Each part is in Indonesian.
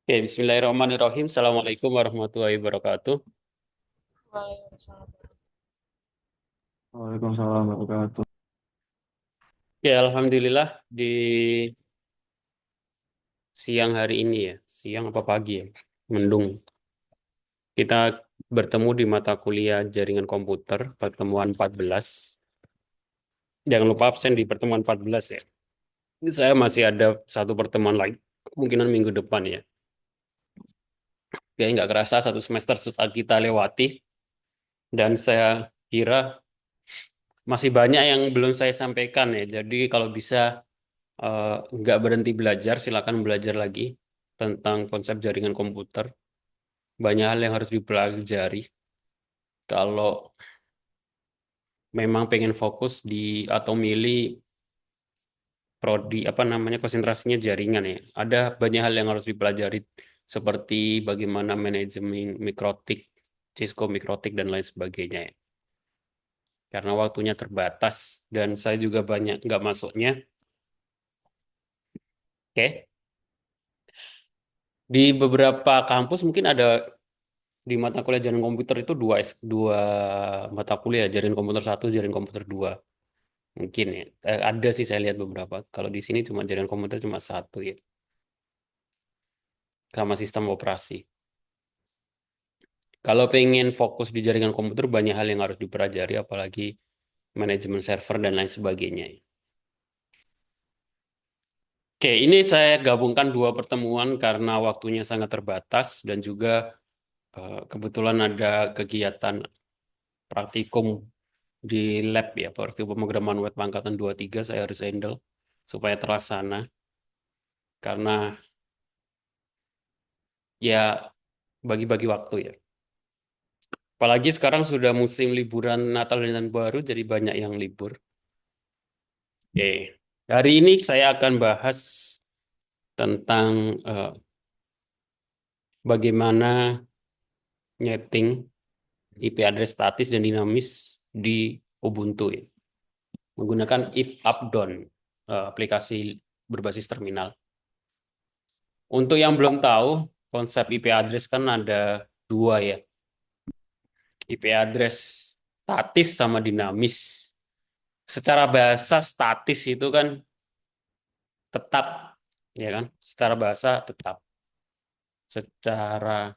Oke, Bismillahirrahmanirrahim. Assalamualaikum warahmatullahi wabarakatuh. Waalaikumsalam. Waalaikumsalam warahmatullahi wabarakatuh. Oke, Alhamdulillah di siang hari ini ya, siang apa pagi ya, mendung. Kita bertemu di mata kuliah jaringan komputer, pertemuan 14. Jangan lupa absen di pertemuan 14 ya. Saya masih ada satu pertemuan lagi, kemungkinan minggu depan ya. Kayaknya nggak kerasa satu semester sudah kita lewati, dan saya kira masih banyak yang belum saya sampaikan ya. Jadi kalau bisa eh, nggak berhenti belajar, silakan belajar lagi tentang konsep jaringan komputer. Banyak hal yang harus dipelajari. Kalau memang pengen fokus di atau milih prodi apa namanya konsentrasinya jaringan ya. Ada banyak hal yang harus dipelajari seperti bagaimana manajemen mikrotik, Cisco mikrotik dan lain sebagainya ya. Karena waktunya terbatas dan saya juga banyak nggak masuknya. Oke. Di beberapa kampus mungkin ada di mata kuliah jaringan komputer itu dua mata kuliah, jaringan komputer satu, jaringan komputer dua. Mungkin ya. Ada sih saya lihat beberapa. Kalau di sini cuma jaringan komputer cuma satu ya. Sama sistem operasi. Kalau pengen fokus di jaringan komputer banyak hal yang harus dipelajari apalagi manajemen server dan lain sebagainya. Oke, ini saya gabungkan dua pertemuan karena waktunya sangat terbatas dan juga kebetulan ada kegiatan praktikum di lab ya, praktikum pemrograman web angkatan 23 saya harus handle supaya terlaksana karena ya bagi-bagi waktu ya. Apalagi sekarang sudah musim liburan Natal dan Tahun Baru, jadi banyak yang libur. Oke, hari ini saya akan bahas tentang bagaimana nyeting IP address statis dan dinamis di Ubuntu ya. Menggunakan if up down aplikasi berbasis terminal. Untuk yang belum tahu, konsep IP address kan ada dua ya, IP address statis sama dinamis. Secara bahasa statis itu kan tetap, ya kan? Secara bahasa tetap. Secara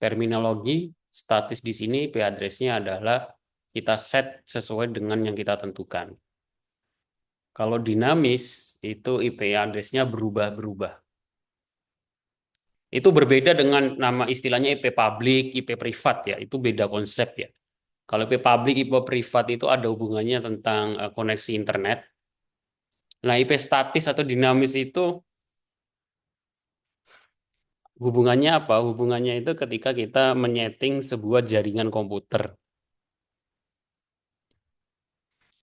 terminologi, statis di sini IP address-nya adalah kita set sesuai dengan yang kita tentukan. Kalau dinamis, itu IP address-nya berubah-berubah. Itu berbeda dengan nama istilahnya IP public, IP privat ya. Itu beda konsep ya. Kalau IP public, IP privat itu ada hubungannya tentang koneksi internet. Nah, IP statis atau dinamis itu hubungannya apa? Hubungannya itu ketika kita menyeting sebuah jaringan komputer.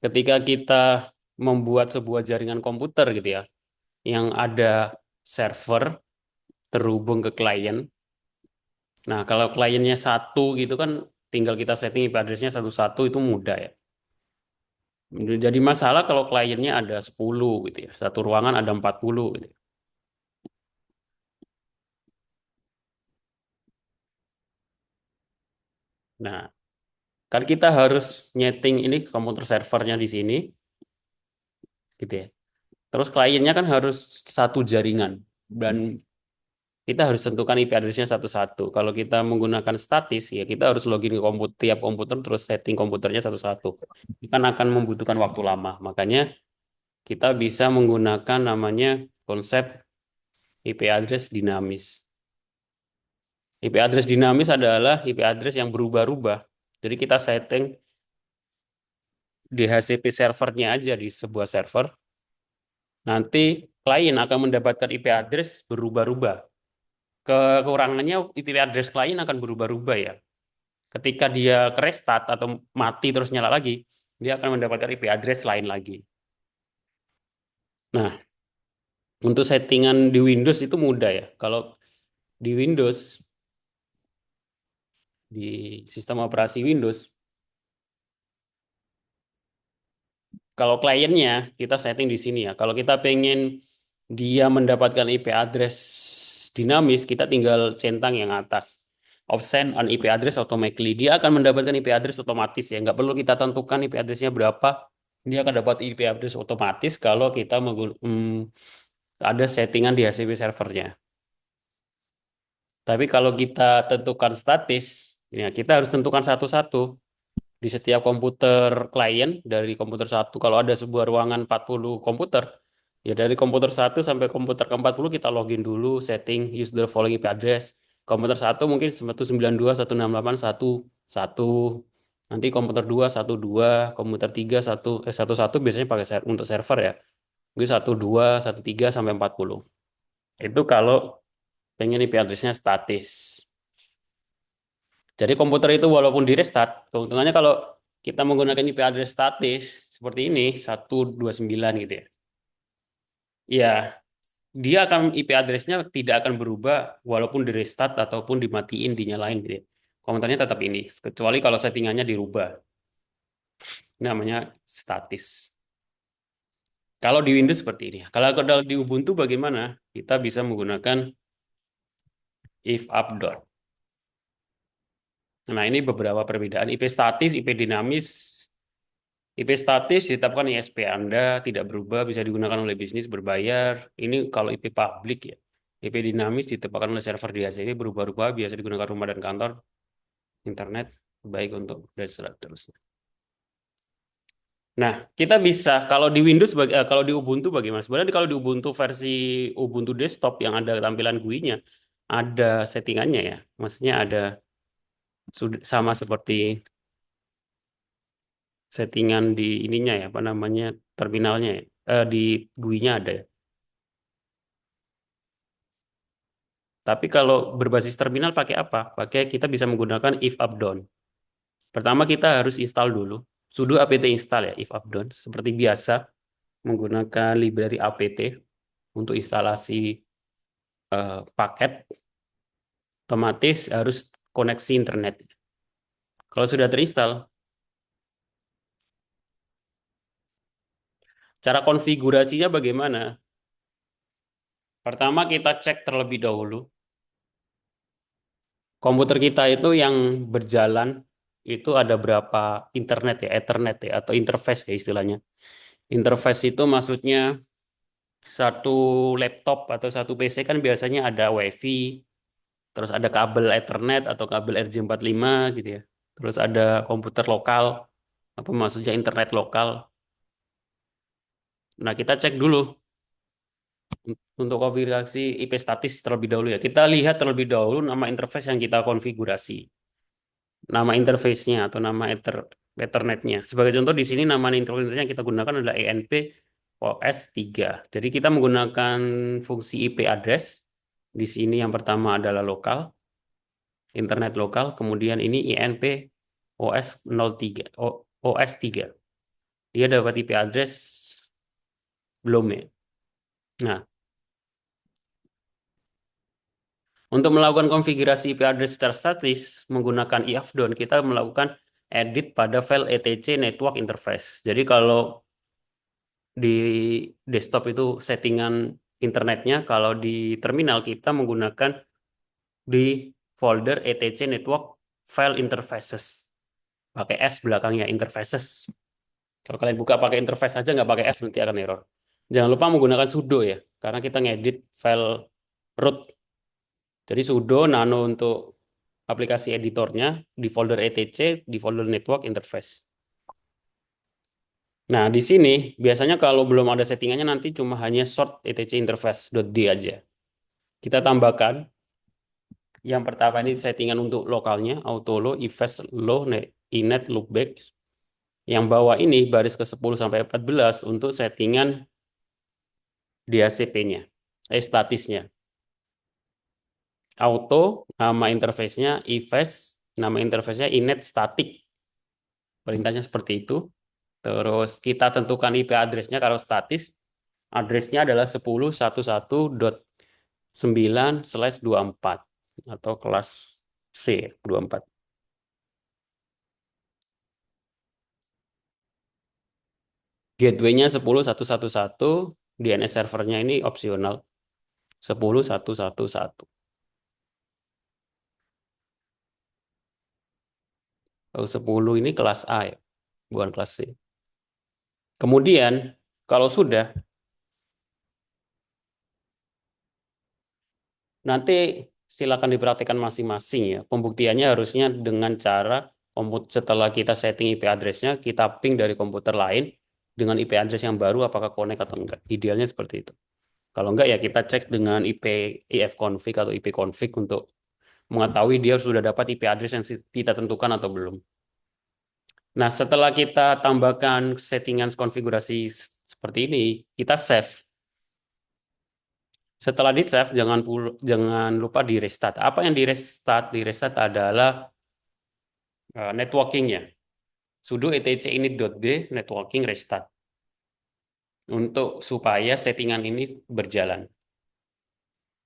Ketika kita membuat sebuah jaringan komputer gitu ya, yang ada server terhubung ke klien. Nah, kalau kliennya satu gitu kan tinggal kita setting IP address-nya satu-satu itu mudah ya. Jadi masalah kalau kliennya ada 10 gitu ya. Satu ruangan ada 40 gitu. Nah, kan kita harus nyeting ini komputer servernya di sini gitu ya. Terus kliennya kan harus satu jaringan dan kita harus tentukan IP address-nya satu-satu. Kalau kita menggunakan statis ya kita harus login ke tiap komputer terus setting komputernya satu-satu. Ini kan akan membutuhkan waktu lama. Makanya kita bisa menggunakan namanya konsep IP address dinamis. IP address dinamis adalah IP address yang berubah-ubah. Jadi kita setting DHCP servernya aja di sebuah server. Nanti klien akan mendapatkan IP address berubah-ubah. Kekurangannya IP address klien akan berubah-ubah ya. Ketika dia ke restart atau mati terus nyala lagi, dia akan mendapatkan IP address lain lagi. Nah, untuk settingan di Windows itu mudah ya. Kalau di Windows, di sistem operasi Windows, kalau kliennya kita setting di sini ya. Kalau kita pengen dia mendapatkan IP address dinamis, kita tinggal centang yang atas. Obscene on IP address automatically. Dia akan mendapatkan IP address otomatis ya. Nggak perlu kita tentukan IP addressnya berapa. Dia akan dapat IP address otomatis kalau kita ada settingan di HCP servernya. Tapi kalau kita tentukan statis, ya kita harus tentukan satu-satu di setiap komputer klien dari komputer satu. Kalau ada sebuah ruangan 40 komputer, ya dari komputer satu sampai komputer ke-40 kita login dulu, setting use the following IP address. Komputer satu mungkin 192.168.1.1. Nanti komputer 2 12, komputer 3 1 biasanya pakai untuk server ya. Mungkin 12 13 sampai 40. Itu kalau pengen IP addressnya statis. Jadi komputer itu walaupun di restart, keuntungannya kalau kita menggunakan IP address statis seperti ini 129 gitu ya. Ya, dia akan IP addressnya tidak akan berubah walaupun di restart ataupun dimatiin, dinyalain gitu ya. Komentarnya tetap ini, kecuali kalau settingannya dirubah. Ini namanya statis. Kalau di Windows seperti ini. Kalau di Ubuntu bagaimana? Kita bisa menggunakan if update. Nah, ini beberapa perbedaan IP statis, IP dinamis. IP statis ditetapkan ISP Anda tidak berubah, bisa digunakan oleh bisnis berbayar. Ini kalau IP publik ya. IP dinamis ditetapkan oleh server di HCP berubah-ubah, biasa digunakan rumah dan kantor, internet, baik untuk dan seterusnya. Nah, kita bisa kalau di Windows, kalau di Ubuntu bagaimana? Sebenarnya kalau di Ubuntu versi Ubuntu desktop yang ada tampilan GUI-nya, ada settingannya ya. Maksudnya ada sama seperti settingan di ininya ya, apa namanya terminalnya ya. Di GUI-nya ada ya. Tapi kalau berbasis terminal pakai apa? Pakai kita bisa menggunakan if up down. Pertama kita harus install dulu. Sudo apt install ya if up down. Seperti biasa menggunakan library apt untuk instalasi paket. Otomatis harus koneksi internet. Kalau sudah terinstall, cara konfigurasinya bagaimana? Pertama kita cek terlebih dahulu komputer kita itu yang berjalan itu ada berapa internet ya, Ethernet ya, atau interface ya istilahnya. Interface itu maksudnya satu laptop atau satu PC kan biasanya ada WiFi, terus ada kabel Ethernet atau kabel RJ45 gitu ya. Terus ada komputer lokal, apa maksudnya internet lokal. Nah, kita cek dulu untuk konfigurasi IP statis terlebih dahulu ya. Kita lihat terlebih dahulu nama interface yang kita konfigurasi. Nama interface-nya atau nama Ethernetnya. Sebagai contoh di sini nama interface yang kita gunakan adalah ENP OS3. Jadi kita menggunakan fungsi IP address. Di sini yang pertama adalah lokal, internet lokal, kemudian ini INP OS03, OS3. Dia dapat IP address belum ya. Nah, untuk melakukan konfigurasi IP address secara statis menggunakan ifdown, kita melakukan edit pada file etc network interface. Jadi kalau di desktop itu settingan internetnya, kalau di terminal kita menggunakan di folder etc network file interfaces. Pakai S belakangnya interfaces. Kalau kalian buka pakai interface aja nggak pakai S nanti akan error. Jangan lupa menggunakan sudo ya, karena kita ngedit file root. Jadi sudo nano untuk aplikasi editornya di folder etc, di folder network interface. Nah, di sini biasanya kalau belum ada settingannya nanti cuma hanya short etc interface.d aja. Kita tambahkan yang pertama ini settingan untuk lokalnya, auto low, ifast low, inet, loopback. Yang bawah ini baris ke-10 sampai 14 untuk settingan DHCP-nya, statisnya. Auto, nama interface-nya, ifast, nama interface-nya inet static. Perintahnya seperti itu. Terus kita tentukan IP address-nya kalau statis. Address-nya adalah 10.1.1.9/24 atau kelas C 24. Gateway-nya 10.1.1.1, DNS servernya ini opsional 10.1.1.1. Kalau 10 ini kelas A ya, bukan kelas C. Kemudian kalau sudah, nanti silakan dipraktikkan masing-masing ya. Pembuktiannya harusnya dengan cara setelah kita setting IP address-nya, kita ping dari komputer lain dengan IP address yang baru apakah connect atau enggak. Idealnya seperti itu. Kalau enggak ya kita cek dengan IP ifconfig atau ipconfig untuk mengetahui dia sudah dapat IP address yang kita tentukan atau belum. Nah, setelah kita tambahkan settingan konfigurasi seperti ini, kita save. Setelah di save, jangan lupa di restart. Apa yang di restart? Di restart adalah networkingnya. Sudo etc init.d networking restart untuk supaya settingan ini berjalan.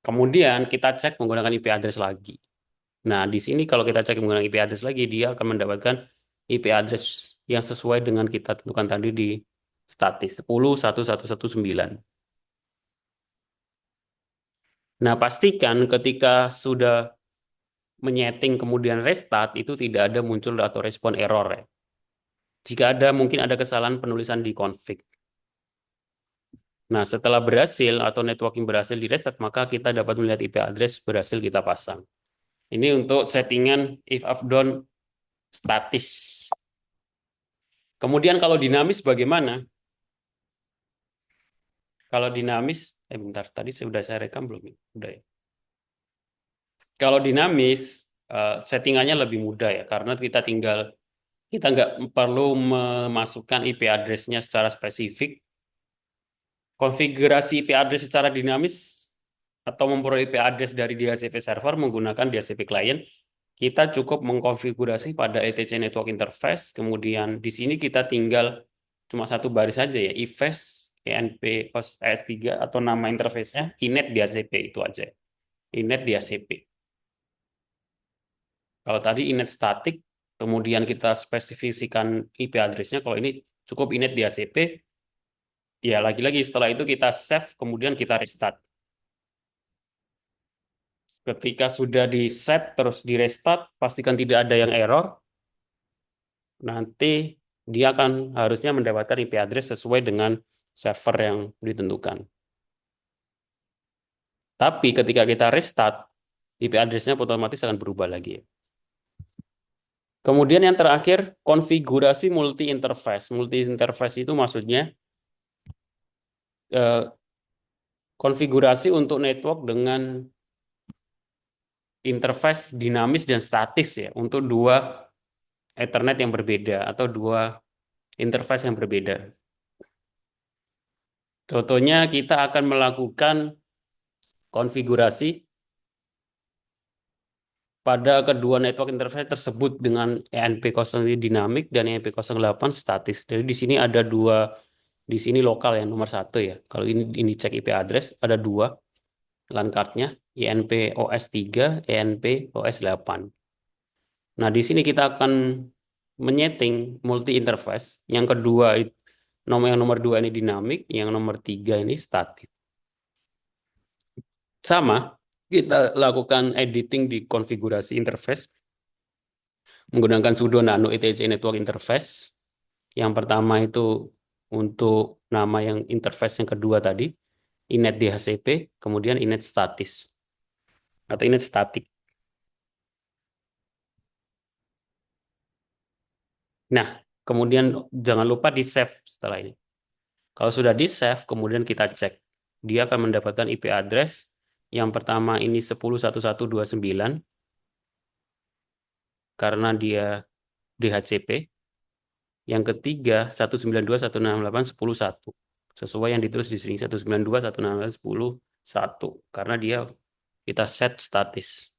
Kemudian kita cek menggunakan IP address lagi. Nah, di sini kalau kita cek menggunakan IP address lagi, dia akan mendapatkan IP address yang sesuai dengan kita tentukan tadi di statis 10.1.1.1.9. Nah, pastikan ketika sudah menyeting kemudian restart itu tidak ada muncul atau respon error ya. Jika ada mungkin ada kesalahan penulisan di config. Nah, setelah berhasil atau networking berhasil di restart, maka kita dapat melihat IP address berhasil kita pasang. Ini untuk settingan if updown statis. Kemudian kalau dinamis bagaimana? Kalau dinamis, bentar, tadi sudah saya rekam belum? Udah ya. Kalau dinamis, settingannya lebih mudah ya, karena kita nggak perlu memasukkan IP address-nya secara spesifik. Konfigurasi IP address secara dinamis atau memperoleh IP address dari DHCP server menggunakan DHCP client, kita cukup mengkonfigurasi pada etc network interface, kemudian di sini kita tinggal cuma satu baris saja ya, ifs enp host es3 atau nama interface-nya inet DHCP itu aja. Inet DHCP. Kalau tadi inet static, kemudian kita spesifikasikan IP address-nya, kalau ini cukup inet DHCP, ya lagi-lagi setelah itu kita save, kemudian kita restart. Ketika sudah di set terus di restart, pastikan tidak ada yang error. Nanti dia akan harusnya mendapatkan IP address sesuai dengan server yang ditentukan. Tapi ketika kita restart, IP address-nya otomatis akan berubah lagi. Kemudian yang terakhir, konfigurasi multi interface. Multi interface itu maksudnya konfigurasi untuk network dengan interface dinamis dan statis ya, untuk dua Ethernet yang berbeda atau dua interface yang berbeda. Contohnya kita akan melakukan konfigurasi pada kedua network interface tersebut dengan ENP0 dinamik dan ENP08 statis. Jadi di sini ada dua, di sini lokal yang nomor satu ya. Kalau ini cek IP address ada dua LAN card-nya, ENP-OS3, ENP-OS8. Nah, di sini kita akan menyeting multi interface. Yang kedua yang nomor dua ini dinamik, yang nomor tiga ini statis. Sama, kita lakukan editing di konfigurasi interface menggunakan sudo nano etc network interface. Yang pertama itu untuk nama yang interface yang kedua tadi, inet DHCP, kemudian inet statis atau inet static. Nah, kemudian jangan lupa di save setelah ini. Kalau sudah di save, kemudian kita cek. Dia akan mendapatkan IP address yang pertama ini 10.1.1.2.9 karena dia DHCP. Yang ketiga 192.168.10.1 sesuai yang ditulis di sini 192.168.10.1 karena dia kita set statis.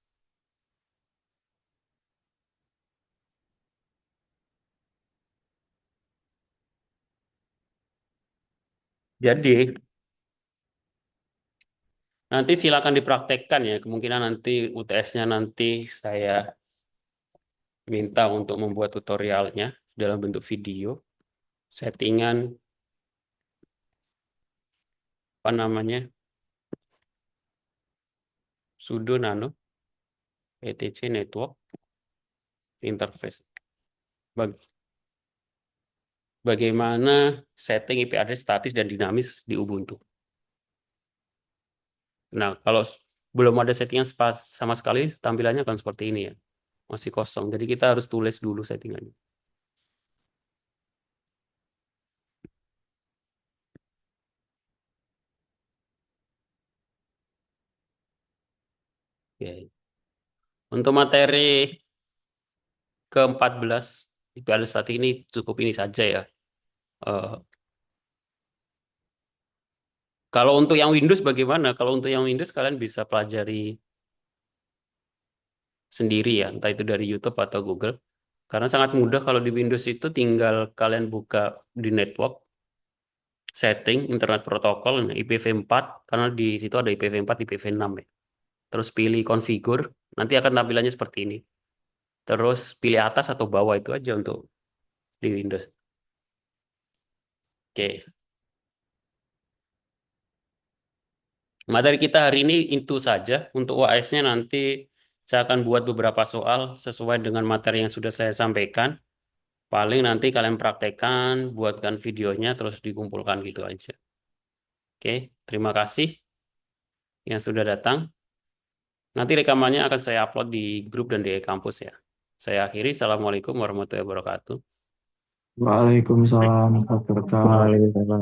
Jadi nanti silakan dipraktekkan ya. Kemungkinan nanti UTS-nya nanti saya minta untuk membuat tutorialnya dalam bentuk video settingan apa namanya, sudo nano etc network interface. Bag- Bagaimana setting IP address statis dan dinamis di Ubuntu. Nah, kalau belum ada settingan sama sekali, tampilannya akan seperti ini ya. Masih kosong. Jadi kita harus tulis dulu settingannya. Oke. Untuk materi ke-14 IP address statik ini cukup ini saja ya. Eh, Kalau untuk yang Windows bagaimana? Kalau untuk yang Windows kalian bisa pelajari sendiri ya, entah itu dari YouTube atau Google. Karena sangat mudah kalau di Windows itu tinggal kalian buka di network, setting, internet protokol, nah, IPv4, karena di situ ada IPv4, IPv6 ya. Terus pilih configure, nanti akan tampilannya seperti ini. Terus pilih atas atau bawah itu aja untuk di Windows. Oke, materi kita hari ini itu saja. Untuk UAS-nya nanti saya akan buat beberapa soal sesuai dengan materi yang sudah saya sampaikan. Paling nanti kalian praktekkan, buatkan videonya, terus dikumpulkan gitu aja. Oke, terima kasih yang sudah datang. Nanti rekamannya akan saya upload di grup dan di kampus ya. Saya akhiri. Assalamualaikum warahmatullahi wabarakatuh. Waalaikumsalam warahmatullahi wabarakatuh. Waalaikumsalam.